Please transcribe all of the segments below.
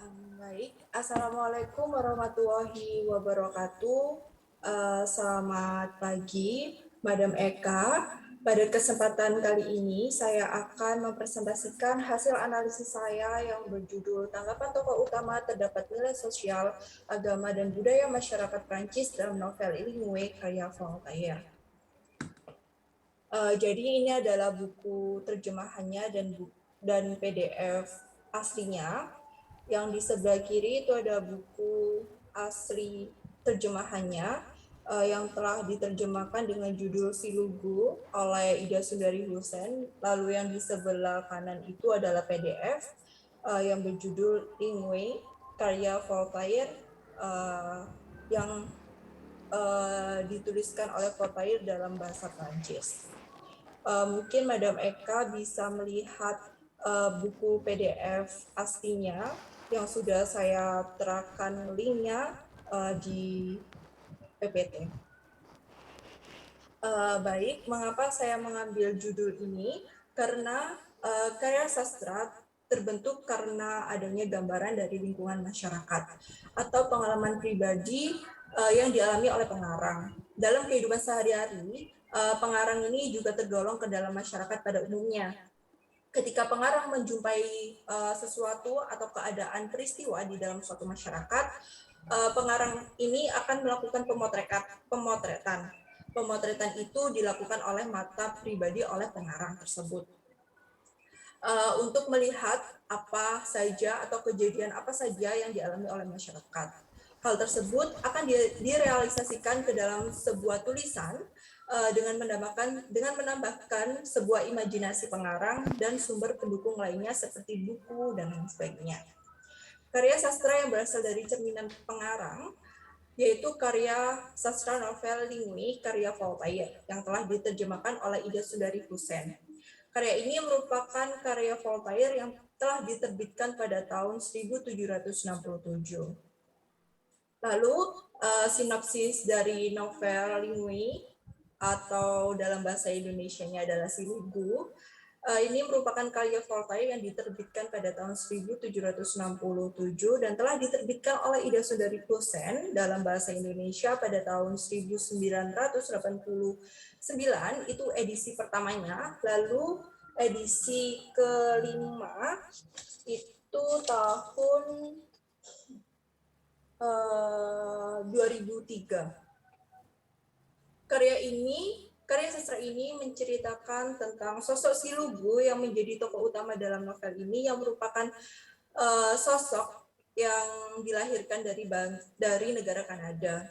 Baik, Assalamualaikum warahmatullahi wabarakatuh. Selamat pagi, Madam Eka. Pada kesempatan kali ini, saya akan mempresentasikan hasil analisis saya yang berjudul Tanggapan Tokoh Utama Terdapat Nilai Sosial, Agama, dan Budaya Masyarakat Prancis dalam novel Illinois karya Voltaire. Jadi ini adalah buku terjemahannya dan PDF aslinya. Yang di sebelah kiri itu ada buku asli terjemahannya yang telah diterjemahkan dengan judul Silugu oleh Ida Sundari Husen. Lalu yang di sebelah kanan itu adalah PDF yang berjudul Ingwe karya Voltaire yang dituliskan oleh Voltaire dalam bahasa Prancis. Mungkin Madam Eka bisa melihat buku PDF aslinya yang sudah saya terapkan linknya di PPT. Baik, mengapa saya mengambil judul ini? Karena karya sastra terbentuk karena adanya gambaran dari lingkungan masyarakat atau pengalaman pribadi yang dialami oleh pengarang. Dalam kehidupan sehari-hari, pengarang ini juga tergolong ke dalam masyarakat pada umumnya. Ketika pengarang menjumpai sesuatu atau keadaan peristiwa di dalam suatu masyarakat, pengarang ini akan melakukan pemotretan. Pemotretan itu dilakukan oleh mata pribadi oleh pengarang tersebut. Untuk melihat apa saja atau kejadian apa saja yang dialami oleh masyarakat. Hal tersebut akan direalisasikan ke dalam sebuah tulisan dengan menambahkan sebuah imajinasi pengarang dan sumber pendukung lainnya seperti buku dan lain sebagainya. Karya sastra yang berasal dari cerminan pengarang yaitu karya sastra novel Lingui karya Voltaire yang telah diterjemahkan oleh Ida Sundari Husen. Karya ini merupakan karya Voltaire yang telah diterbitkan pada tahun 1767. Lalu, sinopsis dari novel Lingui atau dalam bahasa Indonesianya adalah Silugu. Ini merupakan karya Voltaire yang diterbitkan pada tahun 1767 dan telah diterbitkan oleh Ida Sundari Husen dalam bahasa Indonesia pada tahun 1989, itu edisi pertamanya. Lalu edisi kelima itu tahun 2003. Karya sastra ini menceritakan tentang sosok Silugu yang menjadi tokoh utama dalam novel ini, yang merupakan sosok yang dilahirkan dari negara Kanada.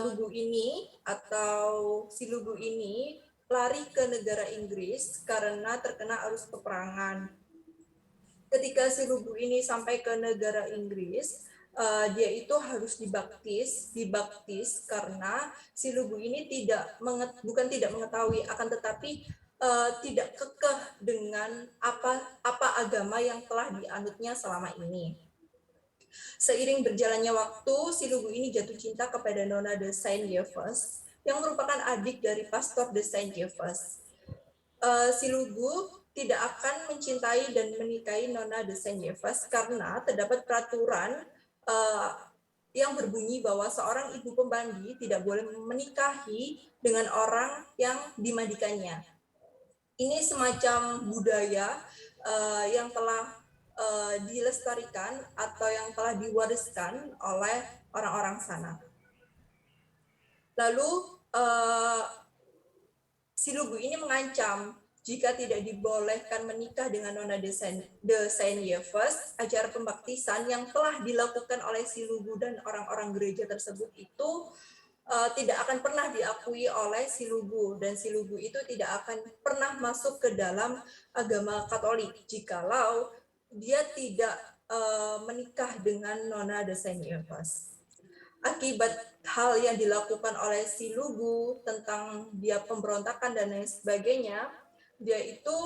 Lugu ini atau Silugu ini lari ke negara Inggris karena terkena arus peperangan. Ketika Silugu ini sampai ke negara Inggris, dia itu harus dibaptis karena si Lugu ini bukan tidak mengetahui, akan tetapi tidak kekeh dengan apa agama yang telah dianutnya selama ini. Seiring berjalannya waktu, si Lugu ini jatuh cinta kepada Nona de Saint-Yves yang merupakan adik dari Pastor de Saint-Yves. Si Lugu tidak akan mencintai dan menikahi Nona de Saint-Yves karena terdapat peraturan yang berbunyi bahwa seorang ibu pembandi tidak boleh menikahi dengan orang yang dimandikannya. Ini semacam budaya yang telah dilestarikan atau yang telah diwariskan oleh orang-orang sana. Lalu si Lugu ini mengancam jika tidak dibolehkan menikah dengan Nona de Saint-Yves, acara pembaptisan yang telah dilakukan oleh si Lugu dan orang-orang gereja tersebut itu tidak akan pernah diakui oleh si Lugu, dan si Lugu itu tidak akan pernah masuk ke dalam agama Katolik jikalau dia tidak menikah dengan Nona de Saint-Yves. Akibat hal yang dilakukan oleh si Lugu tentang dia pemberontakan dan lain sebagainya, dia itu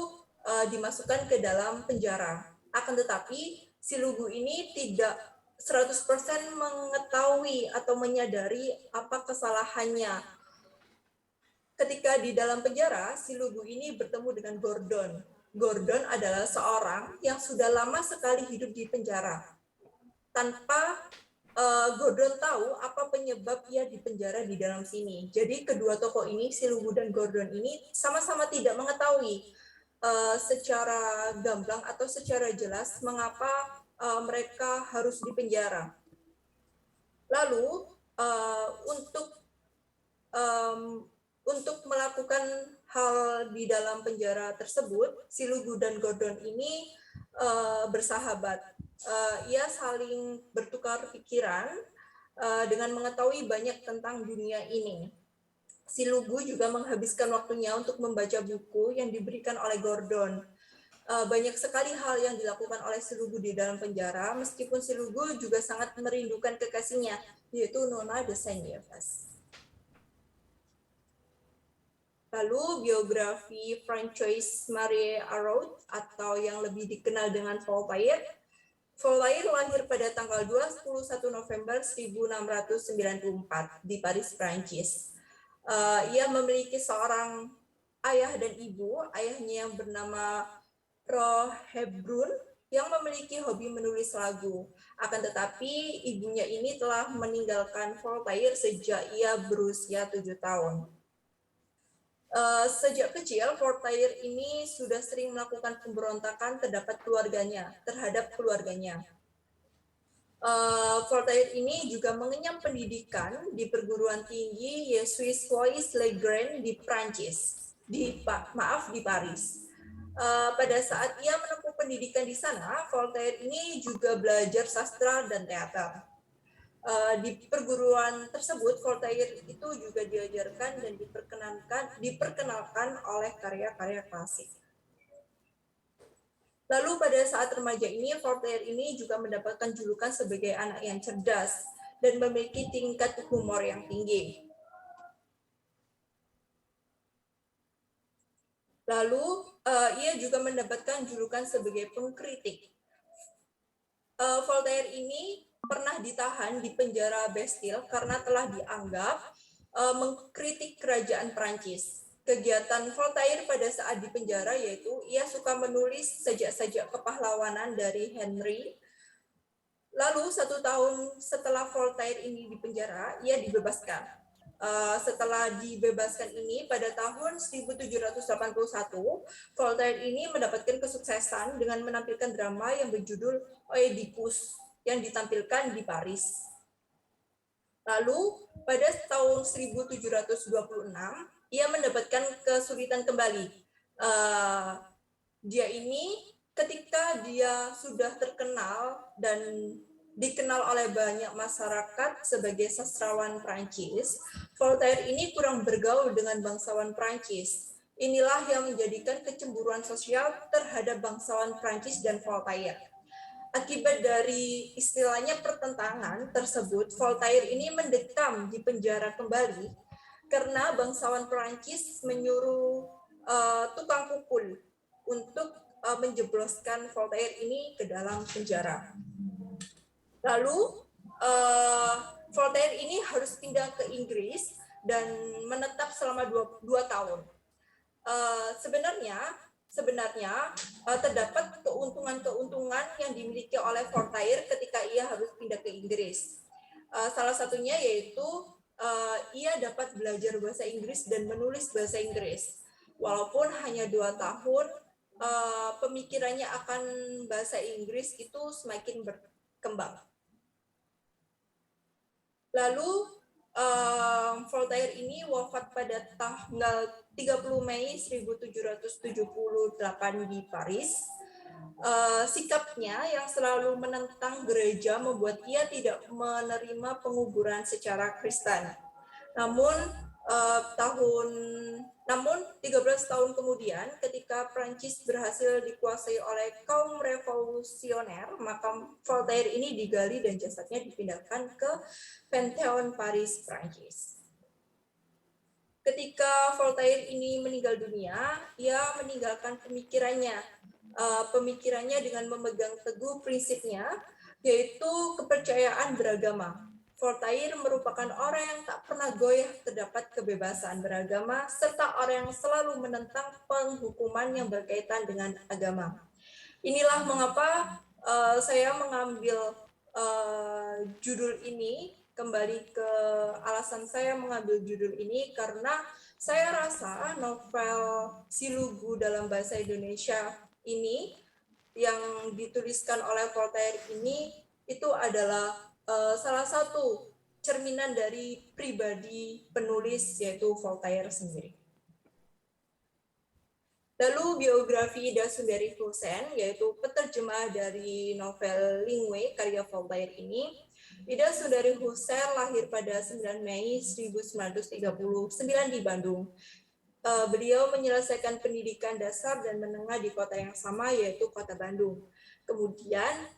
dimasukkan ke dalam penjara. Akan tetapi si Lugu ini tidak 100% mengetahui atau menyadari apa kesalahannya. Ketika di dalam penjara, si Lugu ini bertemu dengan Gordon. Gordon adalah seorang yang sudah lama sekali hidup di penjara. Tanpa Gordon tahu apa penyebab ia dipenjara di dalam sini. Jadi kedua tokoh ini, si Lugu dan Gordon ini sama-sama tidak mengetahui secara gamblang atau secara jelas mengapa mereka harus dipenjara. Lalu untuk melakukan hal di dalam penjara tersebut, si Lugu dan Gordon ini bersahabat. Ia saling bertukar pikiran dengan mengetahui banyak tentang dunia ini. Si Lugu juga menghabiskan waktunya untuk membaca buku yang diberikan oleh Gordon. Banyak sekali hal yang dilakukan oleh si Lugu di dalam penjara, meskipun si Lugu juga sangat merindukan kekasihnya, yaitu Nona de Saint-Yves. Lalu biografi François Marie Araud atau yang lebih dikenal dengan Voltaire. Voltaire lahir pada tanggal 21 November 1694 di Paris, Prancis. Ia memiliki seorang ayah dan ibu. Ayahnya yang bernama Rohebrun yang memiliki hobi menulis lagu. Akan tetapi ibunya ini telah meninggalkan Voltaire sejak ia berusia 7 tahun. Sejak kecil, Voltaire ini sudah sering melakukan pemberontakan terhadap keluarganya. Voltaire ini juga mengenyam pendidikan di perguruan tinggi Jesuit Le Grand di Prancis, di Paris. Pada saat ia menempuh pendidikan di sana, Voltaire ini juga belajar sastra dan teater. Di perguruan tersebut, Voltaire itu juga diajarkan dan diperkenalkan oleh karya-karya klasik. Lalu pada saat remaja ini, Voltaire ini juga mendapatkan julukan sebagai anak yang cerdas dan memiliki tingkat humor yang tinggi. Lalu ia juga mendapatkan julukan sebagai pengkritik. Voltaire ini pernah ditahan di penjara Bastille karena telah dianggap mengkritik kerajaan Prancis. Kegiatan Voltaire pada saat di penjara yaitu ia suka menulis sajak-sajak kepahlawanan dari Henry. Lalu 1 tahun setelah Voltaire ini di penjara, ia dibebaskan. Setelah dibebaskan ini pada tahun 1781, Voltaire ini mendapatkan kesuksesan dengan menampilkan drama yang berjudul Oedipus yang ditampilkan di Paris. Lalu pada tahun 1726 ia mendapatkan kesulitan kembali. Dia ini ketika dia sudah terkenal dan dikenal oleh banyak masyarakat sebagai sastrawan Prancis, Voltaire ini kurang bergaul dengan bangsawan Prancis. Inilah yang menjadikan kecemburuan sosial terhadap bangsawan Prancis dan Voltaire. Akibat dari istilahnya pertentangan tersebut, Voltaire ini mendekam di penjara kembali karena bangsawan Prancis menyuruh tukang pukul untuk menjebloskan Voltaire ini ke dalam penjara. Lalu Voltaire ini harus pindah ke Inggris dan menetap selama 2 tahun. Sebenarnya terdapat keuntungan-keuntungan yang dimiliki oleh Voltaire ketika ia harus pindah ke Inggris. Salah satunya yaitu ia dapat belajar bahasa Inggris dan menulis bahasa Inggris. Walaupun hanya 2 tahun, pemikirannya akan bahasa Inggris itu semakin berkembang. Lalu Voltaire ini wafat pada tanggal 30 Mei 1778 di Paris. Sikapnya yang selalu menentang gereja membuat ia tidak menerima penguburan secara Kristen. Namun 13 tahun kemudian ketika Prancis berhasil dikuasai oleh kaum revolusioner, maka Voltaire ini digali dan jasadnya dipindahkan ke Panthéon Paris, Prancis. Ketika Voltaire ini meninggal dunia, ia meninggalkan pemikirannya dengan memegang teguh prinsipnya, yaitu kepercayaan beragama. Voltaire merupakan orang yang tak pernah goyah terdapat kebebasan beragama, serta orang yang selalu menentang penghukuman yang berkaitan dengan agama. Inilah mengapa saya mengambil judul ini, kembali ke alasan saya mengambil judul ini, karena saya rasa novel Si Lugu dalam bahasa Indonesia ini yang dituliskan oleh Voltaire ini itu adalah salah satu cerminan dari pribadi penulis, yaitu Voltaire sendiri. Lalu biografi Ida Sundari Hussein, yaitu penerjemah dari novel Lingwe karya Voltaire ini. Ida Sundari Hussein lahir pada 9 Mei 1939 di Bandung. Beliau menyelesaikan pendidikan dasar dan menengah di kota yang sama, yaitu kota Bandung. Kemudian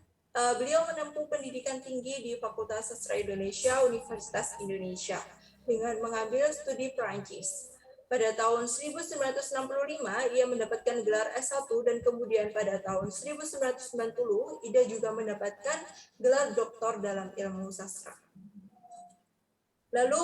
beliau menempuh pendidikan tinggi di Fakultas Sastra Indonesia, Universitas Indonesia, dengan mengambil studi Perancis. Pada tahun 1965, ia mendapatkan gelar S1 dan kemudian pada tahun 1990, Ida juga mendapatkan gelar doktor dalam ilmu sastra. Lalu